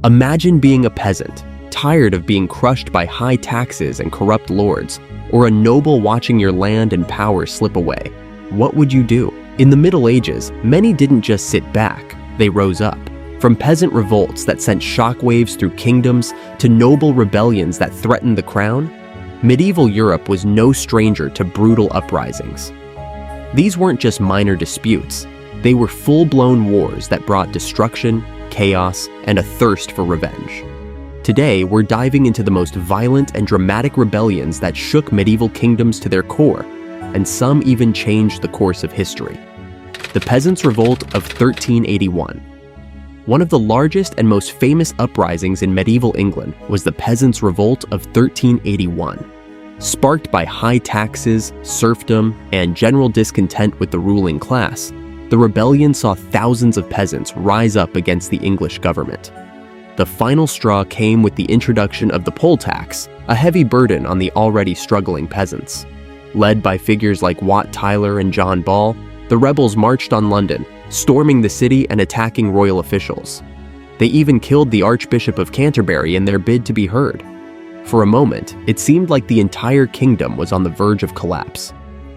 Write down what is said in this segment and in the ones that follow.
Imagine being a peasant, tired of being crushed by high taxes and corrupt lords, or a noble watching your land and power slip away. What would you do? In the Middle Ages, many didn't just sit back, they rose up. From peasant revolts that sent shockwaves through kingdoms to noble rebellions that threatened the crown, medieval Europe was no stranger to brutal uprisings. These weren't just minor disputes, they were full-blown wars that brought destruction, chaos, and a thirst for revenge. Today, we're diving into the most violent and dramatic rebellions that shook medieval kingdoms to their core, and some even changed the course of history. The Peasants' Revolt of 1381. One of the largest and most famous uprisings in medieval England was the Peasants' Revolt of 1381. Sparked by high taxes, serfdom, and general discontent with the ruling class, the rebellion saw thousands of peasants rise up against the English government. The final straw came with the introduction of the poll tax, a heavy burden on the already struggling peasants. Led by figures like Wat Tyler and John Ball, the rebels marched on London, storming the city and attacking royal officials. They even killed the Archbishop of Canterbury in their bid to be heard. For a moment, it seemed like the entire kingdom was on the verge of collapse.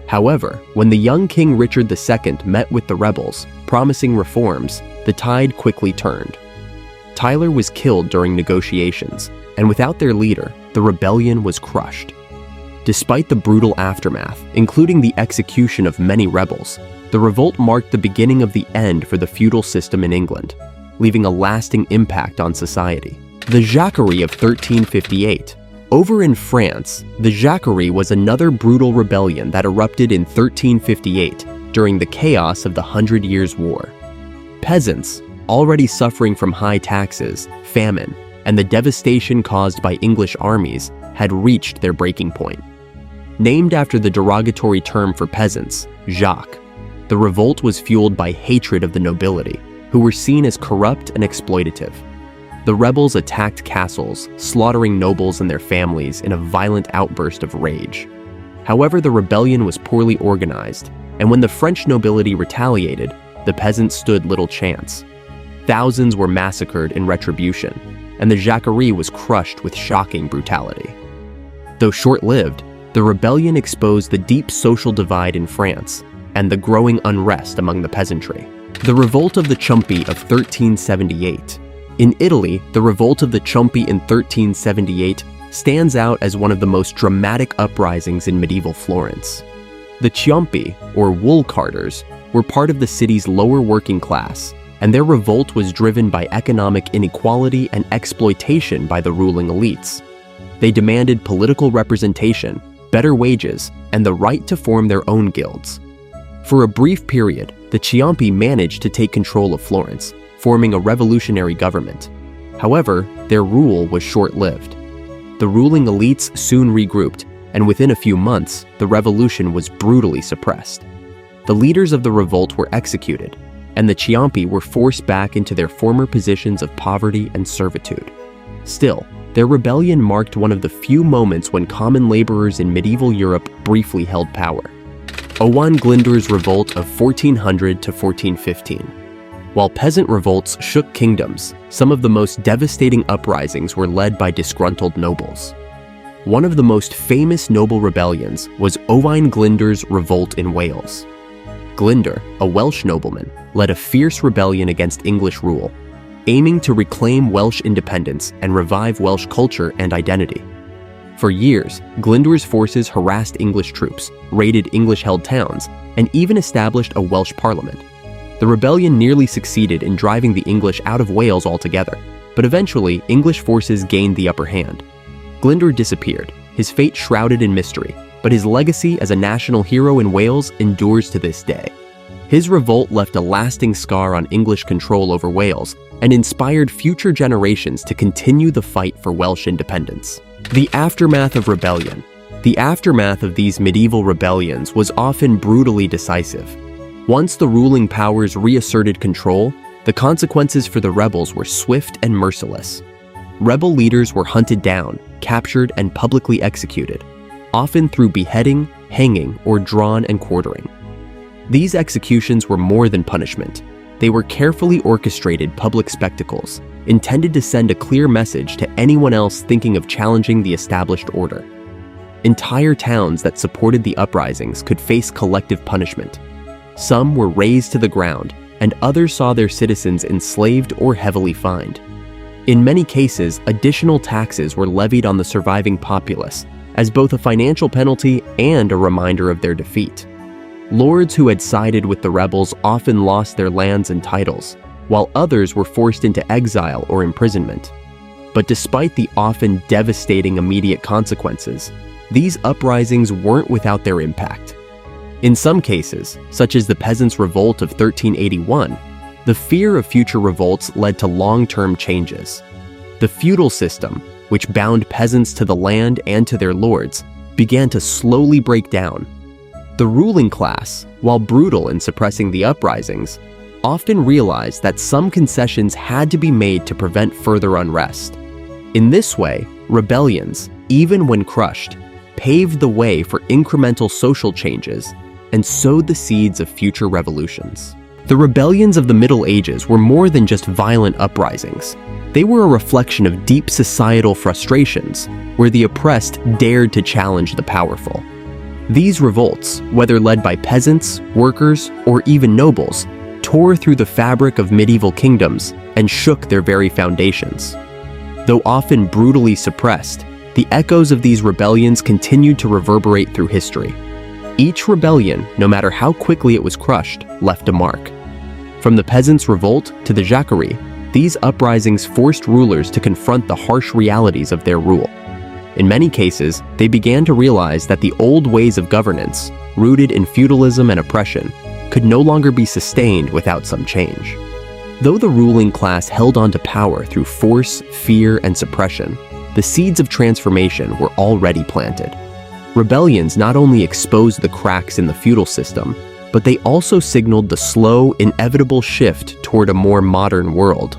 However, when the young King Richard II met with the rebels, promising reforms, the tide quickly turned. Tyler was killed during negotiations, and without their leader, the rebellion was crushed. Despite the brutal aftermath, including the execution of many rebels, the revolt marked the beginning of the end for the feudal system in England, leaving a lasting impact on society. The Jacquerie of 1358. Over in France, the Jacquerie was another brutal rebellion that erupted in 1358 during the chaos of the 100 Years' War. Peasants, already suffering from high taxes, famine, and the devastation caused by English armies, had reached their breaking point. Named after the derogatory term for peasants, Jacques, the revolt was fueled by hatred of the nobility, who were seen as corrupt and exploitative. The rebels attacked castles, slaughtering nobles and their families in a violent outburst of rage. However, the rebellion was poorly organized, and when the French nobility retaliated, the peasants stood little chance. Thousands were massacred in retribution, and the Jacquerie was crushed with shocking brutality. Though short-lived, the rebellion exposed the deep social divide in France and the growing unrest among the peasantry. The Revolt of the Chumpy of 1378. In Italy, the Revolt of the Chumpy in 1378 stands out as one of the most dramatic uprisings in medieval Florence. The Chumpy, or wool carders, were part of the city's lower working class, and their revolt was driven by economic inequality and exploitation by the ruling elites. They demanded political representation, better wages, and the right to form their own guilds. For a brief period, the Chumpy managed to take control of Florence, forming a revolutionary government. However, their rule was short-lived. The ruling elites soon regrouped, and within a few months, the revolution was brutally suppressed. The leaders of the revolt were executed, and the Chumpy were forced back into their former positions of poverty and servitude. Still, their rebellion marked one of the few moments when common laborers in medieval Europe briefly held power. Owain Glinder's Revolt of 1400 to 1415. While peasant revolts shook kingdoms, some of the most devastating uprisings were led by disgruntled nobles. One of the most famous noble rebellions was Owain Glinder's Revolt in Wales. Glinder, a Welsh nobleman, led a fierce rebellion against English rule, aiming to reclaim Welsh independence and revive Welsh culture and identity. For years, Glinder's forces harassed English troops, raided English-held towns, and even established a Welsh parliament. The rebellion nearly succeeded in driving the English out of Wales altogether, but eventually English forces gained the upper hand. Glinder disappeared, his fate shrouded in mystery, but his legacy as a national hero in Wales endures to this day. His revolt left a lasting scar on English control over Wales and inspired future generations to continue the fight for Welsh independence. The aftermath of rebellion. The aftermath of these medieval rebellions was often brutally decisive. Once the ruling powers reasserted control, the consequences for the rebels were swift and merciless. Rebel leaders were hunted down, captured, and publicly executed, often through beheading, hanging, or drawn and quartering. These executions were more than punishment. They were carefully orchestrated public spectacles, intended to send a clear message to anyone else thinking of challenging the established order. Entire towns that supported the uprisings could face collective punishment. Some were razed to the ground, and others saw their citizens enslaved or heavily fined. In many cases, additional taxes were levied on the surviving populace as both a financial penalty and a reminder of their defeat. Lords who had sided with the rebels often lost their lands and titles, while others were forced into exile or imprisonment. But despite the often devastating immediate consequences, these uprisings weren't without their impact. In some cases, such as the Peasants Revolt of 1381, the fear of future revolts led to long-term changes. The feudal system, which bound peasants to the land and to their lords, began to slowly break down. The ruling class, while brutal in suppressing the uprisings, often realized that some concessions had to be made to prevent further unrest. In this way, rebellions, even when crushed, paved the way for incremental social changes and sowed the seeds of future revolutions. The rebellions of the Middle Ages were more than just violent uprisings. They were a reflection of deep societal frustrations, where the oppressed dared to challenge the powerful. These revolts, whether led by peasants, workers, or even nobles, tore through the fabric of medieval kingdoms and shook their very foundations. Though often brutally suppressed, the echoes of these rebellions continued to reverberate through history. Each rebellion, no matter how quickly it was crushed, left a mark. From the Peasants' Revolt to the Jacquerie, these uprisings forced rulers to confront the harsh realities of their rule. In many cases, they began to realize that the old ways of governance, rooted in feudalism and oppression, could no longer be sustained without some change. Though the ruling class held on to power through force, fear, and suppression, the seeds of transformation were already planted. Rebellions not only exposed the cracks in the feudal system, but they also signaled the slow, inevitable shift toward a more modern world.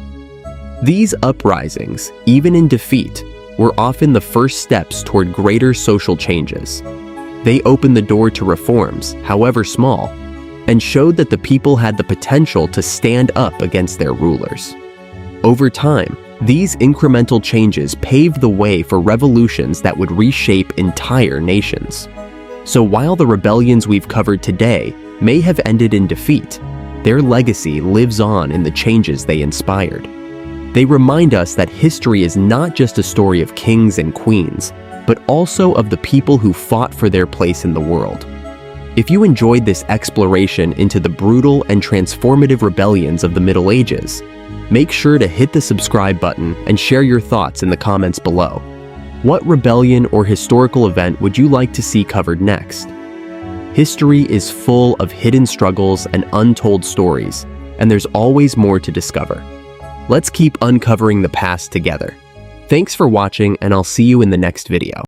These uprisings, even in defeat, were often the first steps toward greater social changes. They opened the door to reforms, however small, and showed that the people had the potential to stand up against their rulers. Over time, these incremental changes paved the way for revolutions that would reshape entire nations. So while the rebellions we've covered today may have ended in defeat, their legacy lives on in the changes they inspired. They remind us that history is not just a story of kings and queens, but also of the people who fought for their place in the world. If you enjoyed this exploration into the brutal and transformative rebellions of the Middle Ages, make sure to hit the subscribe button and share your thoughts in the comments below. What rebellion or historical event would you like to see covered next? History is full of hidden struggles and untold stories, and there's always more to discover. Let's keep uncovering the past together. Thanks for watching, and I'll see you in the next video.